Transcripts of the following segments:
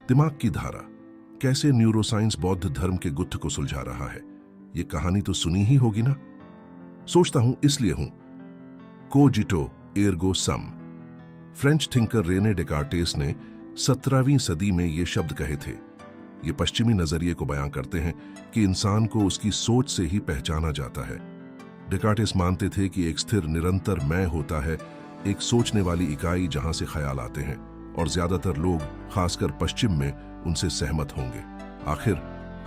दिमाग की धारा, कैसे न्यूरोसाइंस बौद्ध धर्म के गुत्थ को सुलझा रहा है। ये कहानी तो सुनी ही होगी ना। सोचता हूं इसलिए हूं। कोजिटो एर्गो सम। फ्रेंच थिंकर रेने डेकार्टेस ने 17वीं सदी में ये शब्द कहे थे। ये पश्चिमी नजरिए को बयां करते हैं कि इंसान को उसकी सोच से ही पहचाना जाता है। डेकार्टेस मानते थे कि एक स्थिर निरंतर मैं होता है, एक सोचने वाली इकाई जहां से ख्याल आते हैं, और ज्यादातर लोग, खासकर पश्चिम में, उनसे सहमत होंगे। आखिर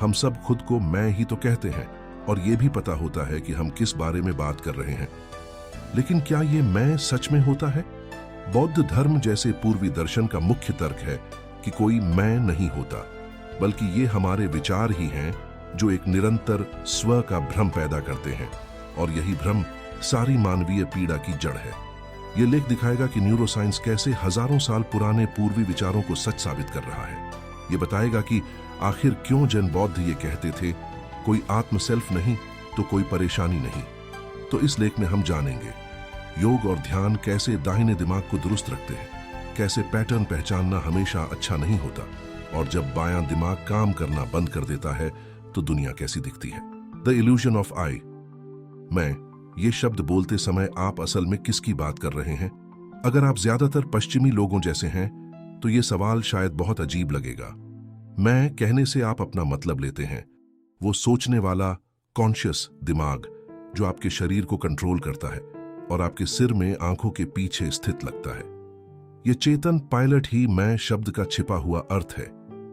हम सब खुद को मैं ही तो कहते हैं, और ये भी पता होता है कि हम किस बारे में बात कर रहे हैं। लेकिन क्या ये मैं सच में होता है? बौद्ध धर्म जैसे पूर्वी दर्शन का मुख्य तर्क है कि कोई मैं नहीं होता, बल्कि ये हमारे विचार ही हैं जो एक निरंतर स्व का भ्रम पैदा करते हैं, और यही भ्रम सारी मानवीय पीड़ा की जड़ है। ये लेख दिखाएगा कि न्यूरोसाइंस कैसे हजारों साल पुराने पूर्वी विचारों को सच साबित कर रहा है। ये बताएगा कि आखिर क्यों जैन बौद्ध ये कहते थे, कोई आत्म सेल्फ नहीं तो कोई परेशानी नहीं। तो इस लेख में हम जानेंगे योग और ध्यान कैसे दाहिने दिमाग को दुरुस्त रखते हैं, कैसे पैटर्न पहचानना हमेशा अच्छा नहीं होता, और जब बायां दिमाग काम करना बंद कर देता है तो दुनिया कैसी दिखती है। द इल्यूजन ऑफ आई। मैं, ये शब्द बोलते समय आप असल में किसकी बात कर रहे हैं? अगर आप ज्यादातर पश्चिमी लोगों जैसे हैं तो ये सवाल शायद बहुत अजीब लगेगा। मैं कहने से आप अपना मतलब लेते हैं वो सोचने वाला कॉन्शियस दिमाग जो आपके शरीर को कंट्रोल करता है और आपके सिर में आंखों के पीछे स्थित लगता है। ये चेतन पायलट ही मैं शब्द का छिपा हुआ अर्थ है।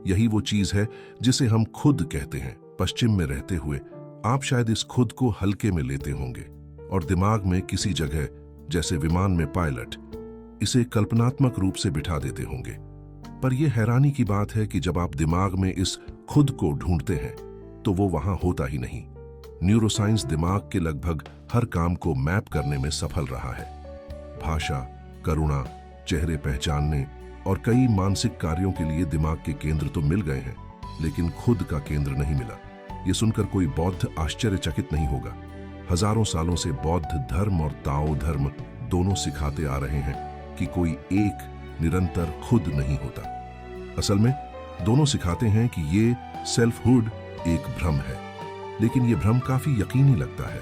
यही वो चीज है जिसे हम खुद कहते हैं। पश्चिम में रहते हुए आप शायद इस खुद को हल्के में लेते होंगे, और दिमाग में किसी जगह, जैसे विमान में पायलट, इसे कल्पनात्मक रूप से बिठा देते होंगे। पर यह हैरानी की बात है कि जब आप दिमाग में इस खुद को ढूंढते हैं तो वो वहां होता ही नहीं। न्यूरोसाइंस दिमाग के लगभग हर काम को मैप करने में सफल रहा है। भाषा, करुणा, चेहरे पहचानने और कई मानसिक कार्यों के लिए दिमाग के केंद्र तो मिल गए हैं, लेकिन खुद का केंद्र नहीं मिला। ये सुनकर कोई बौद्ध आश्चर्यचकित नहीं होगा। हजारों सालों से बौद्ध धर्म और ताओ धर्म दोनों सिखाते आ रहे हैं कि कोई एक निरंतर खुद नहीं होता। असल में दोनों सिखाते हैं कि ये सेल्फहुड एक भ्रम है, लेकिन ये भ्रम काफी यकीनी लगता है।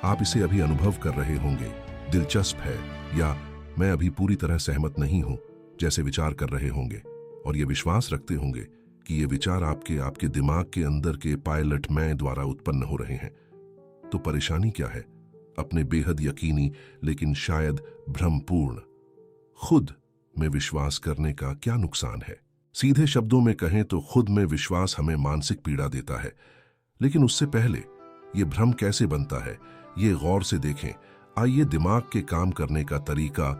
आप इसे अभी अनुभव कर रहे होंगे, दिलचस्प है, या मैं अभी पूरी तरह सहमत नहीं हूं जैसे विचार कर रहे होंगे, और ये विश्वास रखते होंगे कि ये विचार आपके दिमाग के अंदर के पायलट मैं द्वारा उत्पन्न हो रहे हैं। तो परेशानी क्या है? अपने बेहद यकीनी लेकिन शायद भ्रमपूर्ण खुद में विश्वास करने का क्या नुकसान है? सीधे शब्दों में कहें तो खुद में विश्वास हमें मानसिक पीड़ा देता है। लेकिन उससे पहले ये भ्रम कैसे बनता है, ये गौर से देखें। आइए दिमाग के काम करने का तरीका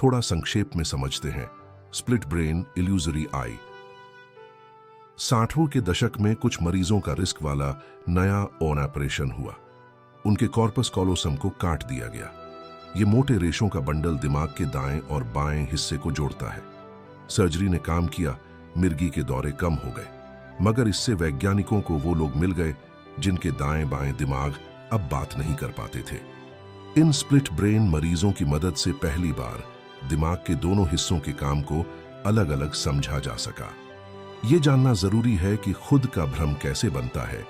थोड़ा संक्षेप में समझते हैं। स्प्लिट ब्रेन, इल्यूजरी आई। 60वें के दशक में कुछ मरीजों का रिस्क वाला नया ऑपरेशन हुआ। उनके कॉर्पस कॉलोसम को काट दिया गया। ये मोटे रेशों का बंडल दिमाग के दाएं और बाएं हिस्से को जोड़ता है। सर्जरी ने काम किया, मिर्गी के दौरे कम हो गए, मगर इससे वैज्ञानिकों को वो लोग मिल गए जिनके दाएं बाएं दिमाग अब बात नहीं कर पाते थे। इन स्प्लिट ब्रेन मरीजों की मदद से पहली बार दिमाग के दोनों हिस्सों के काम को अलग अलग समझा जा सका। ये जानना जरूरी है कि खुद का भ्रम कैसे बनता है।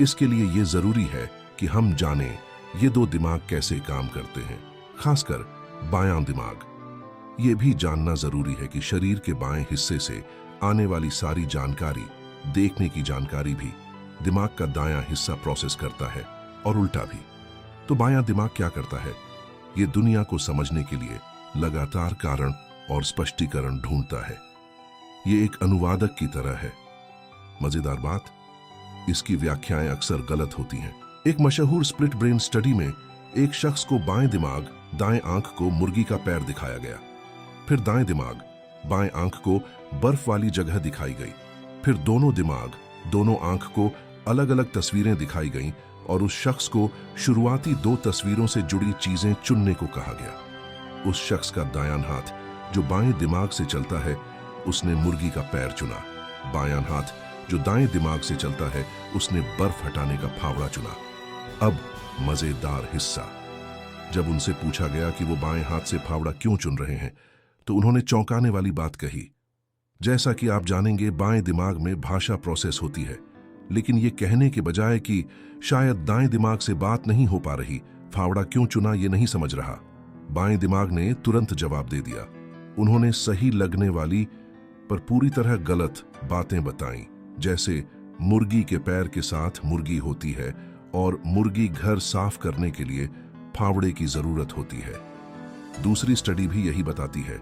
इसके लिए ये जरूरी है कि हम जानें ये दो दिमाग कैसे काम करते हैं, खासकर बायां दिमाग। ये भी जानना जरूरी है कि शरीर के बाएं हिस्से से आने वाली सारी जानकारी, देखने की जानकारी भी दिमाग का दायां हिस्सा प्रोसेस करता है, और उल्टा भी। तो बायां दिमाग क्या करता है? ये दुनिया को समझने के लिए लगातार कारण और स्पष्टीकरण ढूंढता है। ये एक अनुवादक की तरह है। मजेदार बात, इसकी व्याख्याएं अक्सर गलत होती हैं। एक मशहूर स्प्लिट ब्रेन स्टडी में एक शख्स को बाएं दिमाग दाएं आंख को मुर्गी का पैर दिखाया गया, फिर दाएं दिमाग बाएं आंख को बर्फ वाली जगह दिखाई गई, फिर दोनों दिमाग दोनों आंख को अलग अलग तस्वीरें दिखाई गईं, और उस शख्स को शुरुआती 2 तस्वीरों से जुड़ी चीजें चुनने को कहा गया। उस शख्स का दायां हाथ जो बाएं दिमाग से चलता है, उसने मुर्गी का पैर चुना। बायां हाथ जो दाएं दिमाग से चलता है, उसने बर्फ हटाने का फावड़ा चुना। अब मजेदार हिस्सा, जब उनसे पूछा गया कि वो बाएं हाथ से फावड़ा क्यों चुन रहे हैं, तो उन्होंने चौंकाने वाली बात कही। जैसा कि आप जानेंगे, बाएं दिमाग में भाषा प्रोसेस होती है, लेकिन ये कहने के बजाय कि शायद दाएं दिमाग से बात नहीं हो पा रही, फावड़ा क्यों चुना ये नहीं समझ रहा, बाएं दिमाग ने तुरंत जवाब दे दिया। उन्होंने सही लगने वाली पर पूरी तरह गलत बातें बताईं, जैसे मुर्गी के पैर के साथ मुर्गी होती है और मुर्गी घर साफ करने के लिए फावड़े की जरूरत होती है। दूसरी स्टडी भी यही बताती है,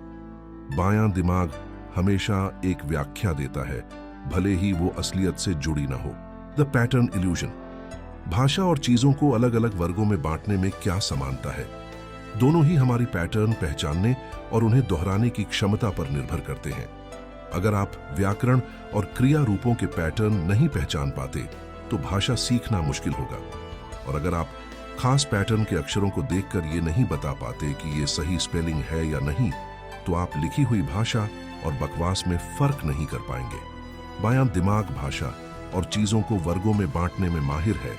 बायां दिमाग हमेशा एक व्याख्या देता है, भले ही वो असलियत से जुड़ी ना हो। The pattern illusion. भाषा और चीजों को अलग अलग वर्गों में बांटने में क्या समानता है? दोनों ही हमारी पैटर्न पहचानने और उन्हें दोहराने की क्षमता पर निर्भर करते हैं। अगर आप व्याकरण और क्रिया रूपों के पैटर्न नहीं पहचान पाते तो भाषा सीखना मुश्किल होगा, और अगर आप खास पैटर्न के अक्षरों को देखकर ये नहीं बता पाते कि ये सही स्पेलिंग है या नहीं, तो आप लिखी हुई भाषा और बकवास में फर्क नहीं कर पाएंगे। बायां दिमाग भाषा और चीजों को वर्गों में बांटने में माहिर है,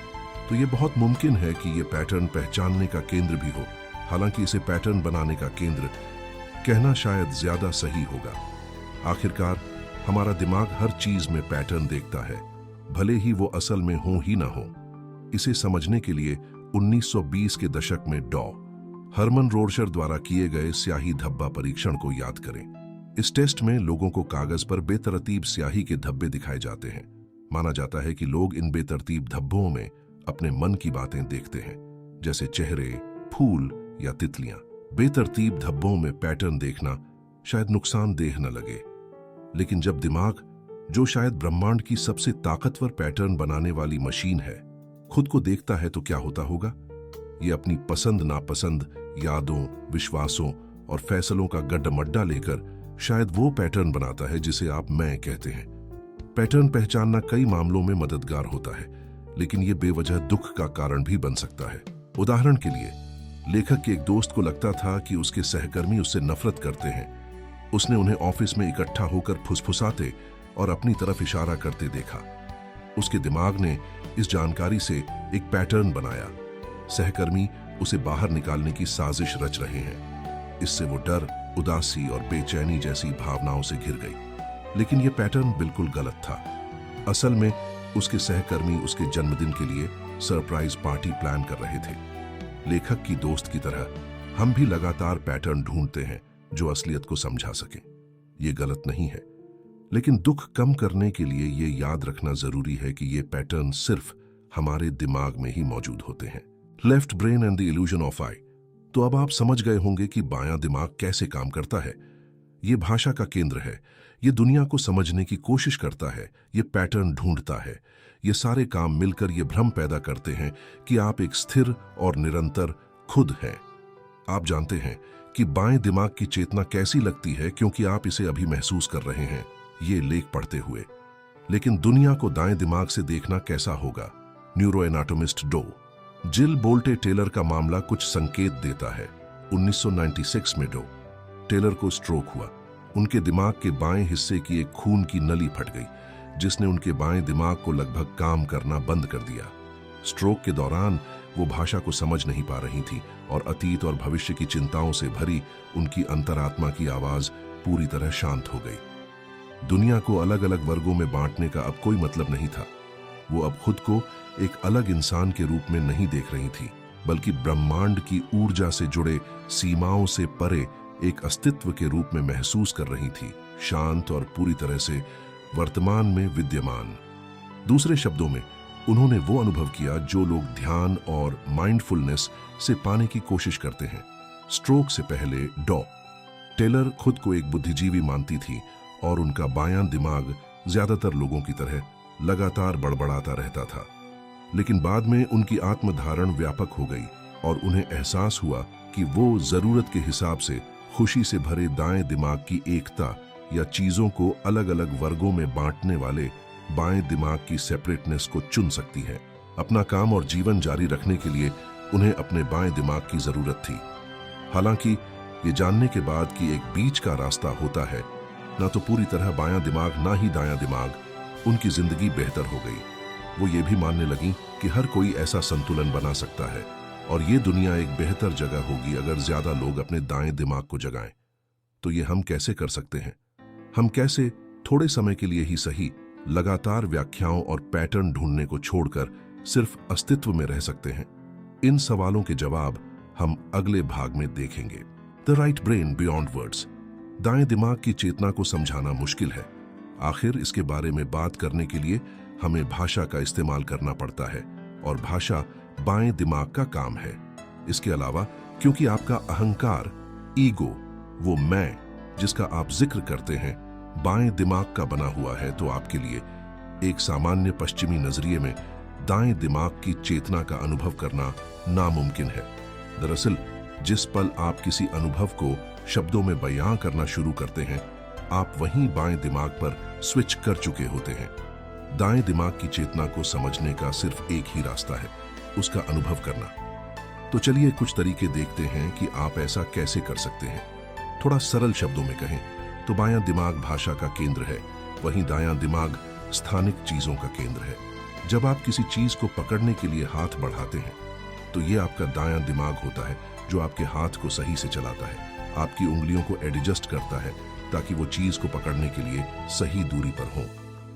तो ये बहुत मुमकिन है कि ये पैटर्न पहचानने का केंद्र भी हो। हालांकि इसे पैटर्न बनाने का केंद्र कहना शायद ज्यादा सही होगा। आखिरकार हमारा दिमाग हर चीज में पैटर्न देखता है, भले ही वो असल में हो ही ना हो। इसे समझने के लिए 1920 के दशक में डॉ हरमन रोरशर द्वारा किए गए स्याही धब्बा परीक्षण को याद करें। इस टेस्ट में लोगों को कागज पर बेतरतीब स्याही के धब्बे दिखाए जाते हैं। माना जाता है कि लोग इन बेतरतीब धब्बों में अपने मन की बातें देखते हैं, जैसे चेहरे, फूल या तितलियां। बेतरतीब धब्बों में पैटर्न देखना शायद नुकसानदेह न लगे, लेकिन जब दिमाग, जो शायद ब्रह्मांड की सबसे ताकतवर पैटर्न बनाने वाली मशीन है, खुद को देखता है तो क्या होता होगा? ये अपनी पसंद नापसंद, यादों, विश्वासों और फैसलों का गड्ढमड्डा लेकर शायद वो पैटर्न बनाता है जिसे आप मैं कहते हैं। पैटर्न पहचानना कई मामलों में मददगार होता है, लेकिन ये बेवजह दुख का कारण भी बन सकता है। उदाहरण के लिए, लेखक के एक दोस्त को लगता था कि उसके सहकर्मी उससे नफरत करते हैं। उसने उन्हें ऑफिस में इकट्ठा होकर फुसफुसाते और अपनी तरफ इशारा करते देखा। उसके दिमाग ने इस जानकारी से एक पैटर्न बनाया। सहकर्मी उसे बाहर निकालने की साजिश रच रहे हैं। इससे वो डर, उदासी और बेचैनी जैसी भावनाओं से घिर गई। लेकिन यह पैटर्न बिल्कुल गलत था। असल में उसके सहकर्मी उसके जन्मदिन के लिए सरप्राइज पार्टी प्लान कर रहे थे। लेखक की दोस्त की तरह हम भी लगातार पैटर्न ढूंढते हैं जो असलियत को समझा सके। ये गलत नहीं है, लेकिन दुख कम करने के लिए ये याद रखना जरूरी है कि ये पैटर्न सिर्फ हमारे दिमाग में ही मौजूद होते हैं। Left brain and the illusion of I. तो अब आप समझ गए होंगे कि बायां दिमाग कैसे काम करता है। ये भाषा का केंद्र है, ये दुनिया को समझने की कोशिश करता है, ये पैटर्न ढूंढता है। ये सारे काम मिलकर ये भ्रम पैदा करते हैं कि आप एक स्थिर और निरंतर खुद हैं। आप जानते हैं कि बाएं दिमाग की चेतना कैसी लगती है क्योंकि आप इसे अभी महसूस कर रहे हैं ये लेख पढ़ते हुए। लेकिन दुनिया को दाएं दिमाग से देखना कैसा होगा? न्यूरो एनाटोमिस्ट डो जिल बोल्टे टेलर का मामला कुछ संकेत देता है। 1996 में डो टेलर को स्ट्रोक हुआ। उनके दिमाग के बाएं हिस्से की एक खून की नली फट गई, जिसने उनके बाएं दिमाग को लगभग काम करना बंद कर दिया। स्ट्रोक के दौरान वो भाषा को समझ नहीं पा रही थी और अतीत और भविष्य की चिंताओं से भरी उनकी अंतरात्मा की आवाज पूरी तरह शांत हो गई। दुनिया को अलग अलग वर्गों में बांटने का अब कोई मतलब नहीं था। वो अब खुद को एक अलग इंसान के रूप में नहीं देख रही थी, बल्कि ब्रह्मांड की ऊर्जा से जुड़े, सीमाओं से परे एक अस्तित्व के रूप में महसूस कर रही थी, शांत और पूरी तरह से वर्तमान में विद्यमान। दूसरे शब्दों में, उन्होंने वो अनुभव किया जो लोग ध्यान और माइंडफुलनेस से पाने की कोशिश करते हैं। स्ट्रोक से पहले डॉ टेलर खुद को एक बुद्धिजीवी मानती थी और उनका बायां दिमाग ज्यादातर लोगों की तरह लगातार बड़बड़ाता रहता था। लेकिन बाद में उनकी आत्मधारण व्यापक हो गई और उन्हें एहसास हुआ कि वो जरूरत के हिसाब से खुशी से भरे दाएं दिमाग की एकता या चीजों को अलग अलग वर्गों में बांटने वाले बाएं दिमाग की सेपरेटनेस को चुन सकती है। अपना काम और जीवन जारी रखने के लिए उन्हें अपने बाएं दिमाग की जरूरत थी। हालांकि ये जानने के बाद कि एक बीच का रास्ता होता है, ना तो पूरी तरह बायां दिमाग ना ही दायां दिमाग, उनकी जिंदगी बेहतर हो गई। वो ये भी मानने लगी कि हर कोई ऐसा संतुलन बना सकता है और ये दुनिया एक बेहतर जगह होगी अगर ज्यादा लोग अपने दाएं दिमाग को जगाएं। तो ये हम कैसे कर सकते हैं? हम कैसे थोड़े समय के लिए ही सही, लगातार व्याख्याओं और पैटर्न ढूंढने को छोड़कर सिर्फ अस्तित्व में रह सकते हैं? इन सवालों के जवाब हम अगले भाग में देखेंगे। The right brain beyond words. दाएं दिमाग की चेतना को समझाना मुश्किल है। आखिर इसके बारे में बात करने के लिए हमें भाषा का इस्तेमाल करना पड़ता है, और भाषा बाएं दिमाग का काम है। इसके अलावा क्योंकि आपका अहंकार, ईगो, वो मैं जिसका आप जिक्र करते हैं, बाएं दिमाग का बना हुआ है, तो आपके लिए एक सामान्य पश्चिमी नजरिए में दाएं दिमाग की चेतना का अनुभव करना नामुमकिन है। दरअसल जिस पल आप किसी अनुभव को शब्दों में बयां करना शुरू करते हैं, आप वहीं बाएं दिमाग पर स्विच कर चुके होते हैं। दाएं दिमाग की चेतना को समझने का सिर्फ एक ही रास्ता है, उसका अनुभव करना। तो चलिए कुछ तरीके देखते हैं कि आप ऐसा कैसे कर सकते हैं। थोड़ा सरल शब्दों में कहें तो बायां दिमाग भाषा का केंद्र है, वहीं दायां दिमाग स्थानिक चीजों का केंद्र है। जब आप किसी चीज को पकड़ने के लिए हाथ बढ़ाते हैं तो ये आपका दायां दिमाग होता है जो आपके हाथ को सही से चलाता है, आपकी उंगलियों को एडजस्ट करता है ताकि वो चीज को पकड़ने के लिए सही दूरी पर हो।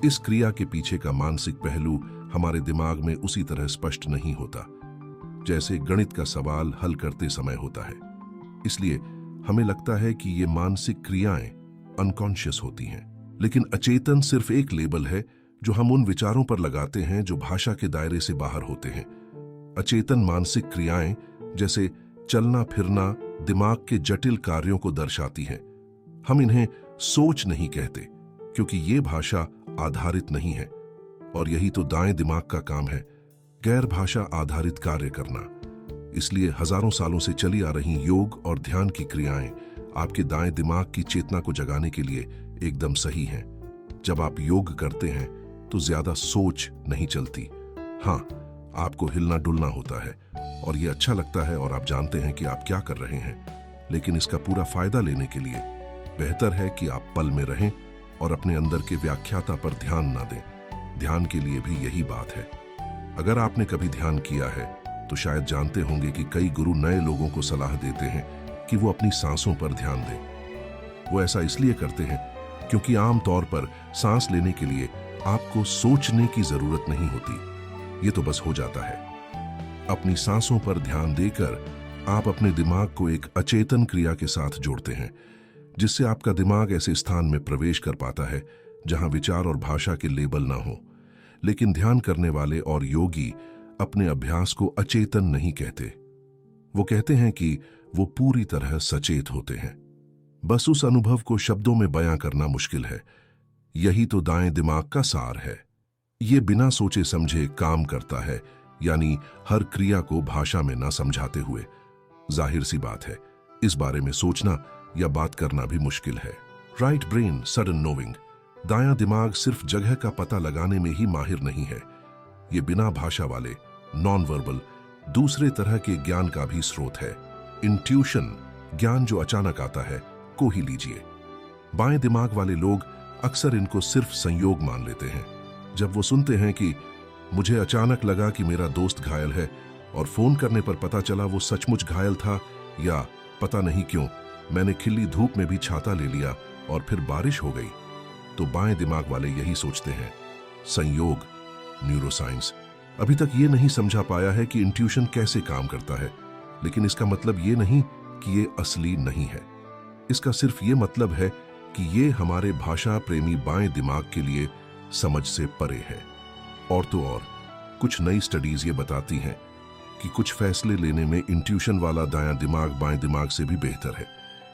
इस क्रिया के पीछे का मानसिक पहलू हमारे दिमाग में उसी तरह स्पष्ट नहीं होता जैसे गणित का सवाल हल करते समय होता है। इसलिए हमें लगता है कि ये मानसिक क्रियाएं अनकॉन्शियस होती हैं, लेकिन अचेतन सिर्फ एक लेबल है जो हम उन विचारों पर लगाते हैं जो भाषा के दायरे से बाहर होते हैं। अचेतन मानसिक क्रियाएं जैसे चलना फिरना दिमाग के जटिल कार्यों को दर्शाती हैं। हम इन्हें सोच नहीं कहते क्योंकि ये भाषा आधारित नहीं है, और यही तो दाएं दिमाग का काम है, गैर भाषा आधारित कार्य करना। इसलिए हजारों सालों से चली आ रही योग और ध्यान की क्रियाएं आपके दाएं दिमाग की चेतना को जगाने के लिए एकदम सही हैं। जब आप योग करते हैं तो ज्यादा सोच नहीं चलती। हाँ, आपको हिलना डुलना होता है और ये अच्छा लगता है और आप जानते हैं कि आप क्या कर रहे हैं, लेकिन इसका पूरा फायदा लेने के लिए बेहतर है कि आप पल में रहें और अपने अंदर के व्याख्याता पर ध्यान ना दें। ध्यान के लिए भी यही बात है। अगर आपने कभी ध्यान किया है तो शायद जानते होंगे कि कई गुरु नए लोगों को सलाह देते हैं कि वो अपनी सांसों पर ध्यान दें। वो ऐसा इसलिए करते हैं क्योंकि आमतौर पर सांस लेने के लिए आपको सोचने की जरूरत नहीं होती, ये तो बस हो जाता है। अपनी सांसों पर ध्यान देकर आप अपने दिमाग को एक अचेतन क्रिया के साथ जोड़ते हैं, जिससे आपका दिमाग ऐसे स्थान में प्रवेश कर पाता है जहां विचार और भाषा के लेबल ना हो। लेकिन ध्यान करने वाले और योगी अपने अभ्यास को अचेतन नहीं कहते, वो कहते हैं कि वो पूरी तरह सचेत होते हैं। बस उस अनुभव को शब्दों में बयां करना मुश्किल है। यही तो दाएं दिमाग का सार है। ये बिना सोचे समझे काम करता है, यानी हर क्रिया को भाषा में ना समझाते हुए। जाहिर सी बात है, इस बारे में सोचना या बात करना भी मुश्किल है। Right brain sudden knowing. दायां दिमाग सिर्फ जगह का पता लगाने में ही माहिर नहीं है, ये बिना भाषा वाले नॉन वर्बल दूसरे तरह के ज्ञान का भी स्रोत है। इंट्यूशन, ज्ञान जो अचानक आता है, को ही लीजिए। बाएं दिमाग वाले लोग अक्सर इनको सिर्फ संयोग मान लेते हैं। जब वो सुनते हैं कि मुझे अचानक लगा कि मेरा दोस्त घायल है और फोन करने पर पता चला वो सचमुच घायल था, या पता नहीं क्यों मैंने खिली धूप में भी छाता ले लिया और फिर बारिश हो गई, तो बाएं दिमाग वाले यही सोचते हैं। संयोग, न्यूरोसाइंस अभी तक ये नहीं समझा पाया है कि इंट्यूशन कैसे काम करता है, लेकिन इसका मतलब ये नहीं कि ये असली नहीं है। इसका सिर्फ ये मतलब है कि ये हमारे भाषा प्रेमी बाएं दिमाग के लिए समझ से परे है। और तो और कुछ नई स्टडीज ये बताती हैं कि कुछ फैसले लेने में इंट्यूशन वाला दायां दिमाग बाएं दिमाग से भी बेहतर है।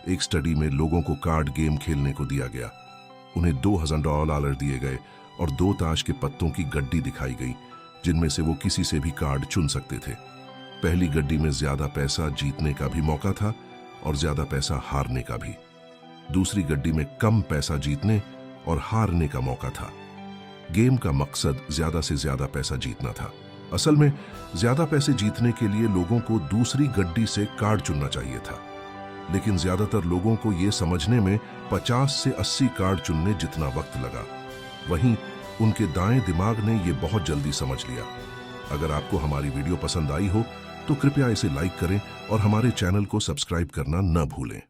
एक स्टडी में लोगों को कार्ड गेम खेलने को दिया गया। उन्हें $2000 दिए गए और 2 ताश के पत्तों की गड्डी दिखाई गई, जिनमें से वो किसी से भी कार्ड चुन सकते थे। पहली गड्डी में ज्यादा पैसा जीतने का भी मौका था और ज्यादा पैसा हारने का भी। दूसरी गड्डी में कम पैसा जीतने और हारने का मौका था। गेम का मकसद ज्यादा से ज्यादा पैसा जीतना था। असल में ज्यादा पैसे जीतने के लिए लोगों को दूसरी गड्डी से कार्ड चुनना चाहिए था, लेकिन ज्यादातर लोगों को यह समझने में 50 से 80 कार्ड चुनने जितना वक्त लगा। वहीं उनके दाएं दिमाग ने यह बहुत जल्दी समझ लिया। अगर आपको हमारी वीडियो पसंद आई हो तो कृपया इसे लाइक करें और हमारे चैनल को सब्सक्राइब करना न भूलें।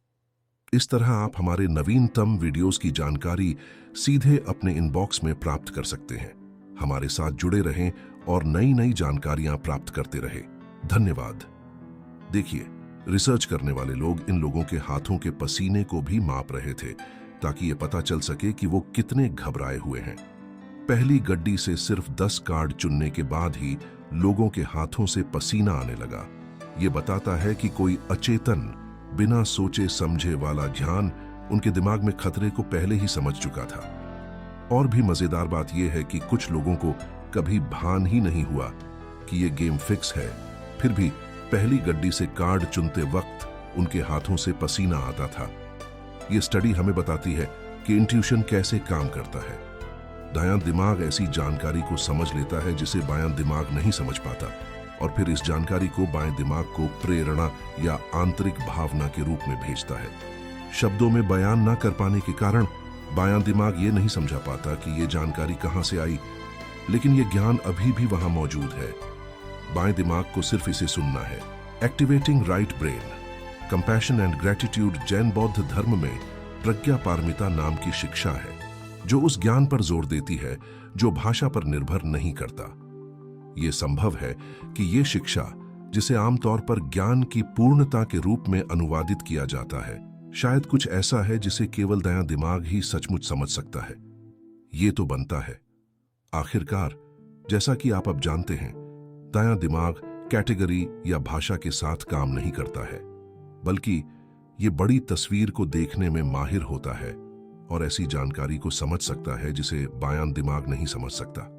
इस तरह आप हमारे नवीनतम वीडियोस की जानकारी सीधे अपने इनबॉक्स में प्राप्त कर सकते हैं। हमारे साथ जुड़े रहें और नई नई जानकारियां प्राप्त करते रहें। धन्यवाद। देखिए, रिसर्च करने वाले लोग इन लोगों के हाथों के पसीने को भी माप रहे थे ताकि ये पता चल सके कि वो कितने घबराए हुए हैं। पहली गड्डी से सिर्फ 10 कार्ड चुनने के बाद ही लोगों के हाथों से पसीना आने लगा। ये बताता है कि कोई अचेतन, बिना सोचे समझे वाला ध्यान उनके दिमाग में खतरे को पहले ही समझ चुका था। और भी मजेदार बात यह है कि कुछ लोगों को कभी भान ही नहीं हुआ कि ये गेम फिक्स है, फिर भी पहली गड्डी से कार्ड चुनते वक्त उनके हाथों से पसीना आता था। ये स्टडी हमें बताती है कि इंट्यूशन कैसे काम करता है। दायां दिमाग ऐसी जानकारी को समझ लेता है जिसे बायां दिमाग नहीं समझ पाता, और फिर इस जानकारी को बाएं दिमाग को प्रेरणा या आंतरिक भावना के रूप में भेजता है। शब्दों में बयान न कर पाने के कारण बायां दिमाग ये नहीं समझा पाता कि ये जानकारी कहां से आई, लेकिन ये ज्ञान अभी भी वहां मौजूद है। बाएं दिमाग को सिर्फ इसे सुनना है। Activating right brain, compassion and gratitude Jain बौद्ध धर्म में प्रज्ञा पारमिता नाम की शिक्षा है, जो उस ज्ञान पर जोर देती है जो भाषा पर निर्भर नहीं करता। यह संभव है कि यह शिक्षा, जिसे आमतौर पर ज्ञान की पूर्णता के रूप में अनुवादित किया जाता है, शायद कुछ ऐसा है जिसे केवल दायां दिमाग ही सचमुच समझ सकता है। ये तो बनता है। आखिरकार, जैसा कि आप अब जानते हैं, दायां दिमाग कैटेगरी या भाषा के साथ काम नहीं करता है, बल्कि ये बड़ी तस्वीर को देखने में माहिर होता है और ऐसी जानकारी को समझ सकता है जिसे बायां दिमाग नहीं समझ सकता।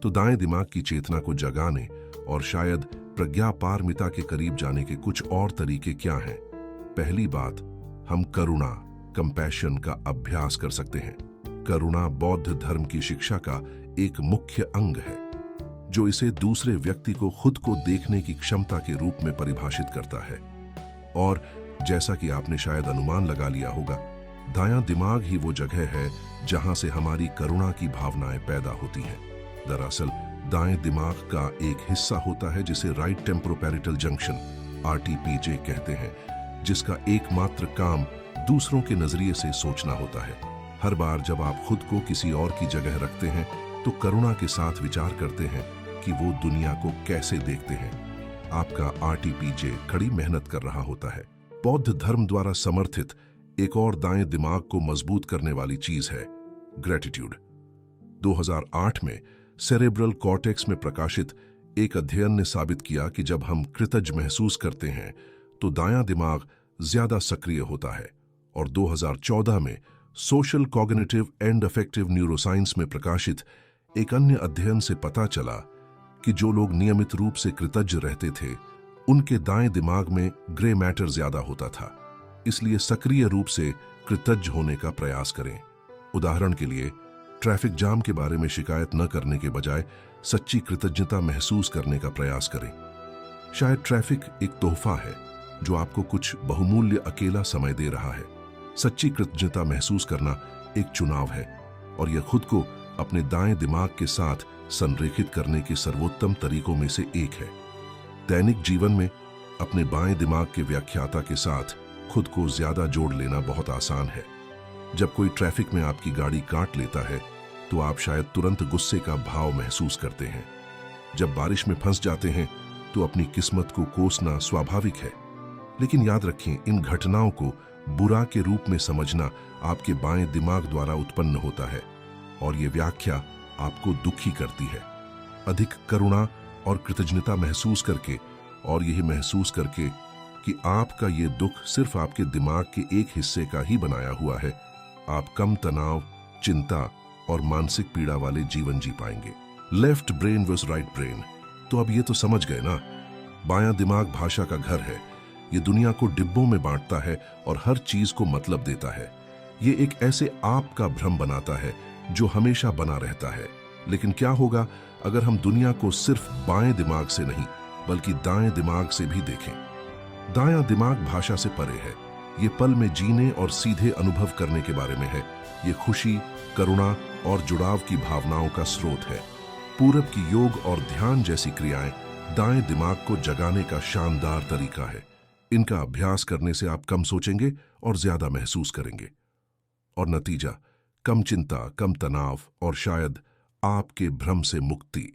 तो दाएं दिमाग की चेतना को जगाने और शायद प्रज्ञा पारमिता के करीब जाने के कुछ और तरीके क्या हैं? पहली बात, हम करुणा, कंपैशन का अभ्यास कर सकते हैं। करुणा बौद्ध धर्म की शिक्षा का एक मुख्य अंग है, जो इसे दूसरे व्यक्ति को खुद को देखने की क्षमता के रूप में परिभाषित करता है। और जैसा कि आपने शायद अनुमान लगा लिया होगा, दायां दिमाग ही वो जगह है जहां से हमारी करुणा की भावनाएं पैदा होती हैं। दरअसल दाएं दिमाग का एक हिस्सा होता है जिसे राइट टेम्पोरोपैरिटल जंक्शन RTPJ कहते हैं, जिसका एकमात्र काम दूसरों के नजरिए से सोचना होता है। हर बार जब आप खुद को किसी और की जगह रखते हैं तो करुणा के साथ विचार करते हैं कि वो दुनिया को कैसे देखते हैं। आपका RTPJ कड़ी मेहनत कर रहा होता है। बौद्ध धर्म द्वारा समर्थित एक और दाएं दिमाग को मजबूत करने वाली चीज है ग्रेटिट्यूड। 2008 में सेरेब्रल कॉर्टेक्स में प्रकाशित एक अध्ययन ने साबित किया कि जब हम कृतज्ञ महसूस करते हैं तो दायां दिमाग ज्यादा सक्रिय होता है। और 2014 में social cognitive and affective neuroscience में प्रकाशित एक अन्य अध्ययन से पता चला कि जो लोग नियमित रूप से कृतज्ञ रहते थे, उनके दाएं दिमाग में ग्रे मैटर ज्यादा होता था। इसलिए सक्रिय रूप से कृतज्ञ होने का प्रयास करें। उदाहरण के लिए, ट्रैफिक जाम के बारे में शिकायत न करने के बजाय सच्ची कृतज्ञता महसूस करने का प्रयास करें। शायद ट्रैफिक एक तोहफा है जो आपको कुछ बहुमूल्य अकेला समय दे रहा है। सच्ची कृतज्ञता महसूस करना एक चुनाव है, और यह खुद को अपने दाएं दिमाग के साथ संरेखित करने के सर्वोत्तम तरीकों में से एक है। दैनिक जीवन में अपने बाएं दिमाग के व्याख्याता के साथ खुद को ज्यादा जोड़ लेना बहुत आसान है। जब कोई ट्रैफिक में आपकी गाड़ी काट लेता है तो आप शायद तुरंत गुस्से का भाव महसूस करते हैं। जब बारिश में फंस जाते हैं तो अपनी किस्मत को कोसना स्वाभाविक है। लेकिन याद रखें, इन घटनाओं को बुरा के रूप में समझना आपके बाएं दिमाग द्वारा उत्पन्न होता है, और ये व्याख्या आपको दुखी करती है। अधिक करुणा और कृतज्ञता महसूस करके, और यही महसूस करके कि आपका ये दुख सिर्फ आपके दिमाग के एक हिस्से का ही बनाया हुआ है, आप कम तनाव, चिंता और मानसिक पीड़ा वाले जीवन जी पाएंगे। Left brain versus right brain. तो अब ये तो समझ गए ना, बायां दिमाग भाषा का घर है। ये दुनिया को डिब्बों में बांटता है और हर चीज को मतलब देता है। ये एक ऐसे आप का भ्रम बनाता है जो हमेशा बना रहता है। लेकिन क्या होगा अगर हम दुनिया को सिर्फ बाएं दिमाग से नहीं बल्कि दाएं दिमाग से भी देखें? दायां दिमाग भाषा से परे है। ये पल में जीने और सीधे अनुभव करने के बारे में है। ये खुशी, करुणा और जुड़ाव की भावनाओं का स्रोत है। पूरब की योग और ध्यान जैसी क्रियाएं दाएं दिमाग को जगाने का शानदार तरीका है। इनका अभ्यास करने से आप कम सोचेंगे और ज्यादा महसूस करेंगे, और नतीजा कम चिंता, कम तनाव और शायद आपके भ्रम से मुक्ति।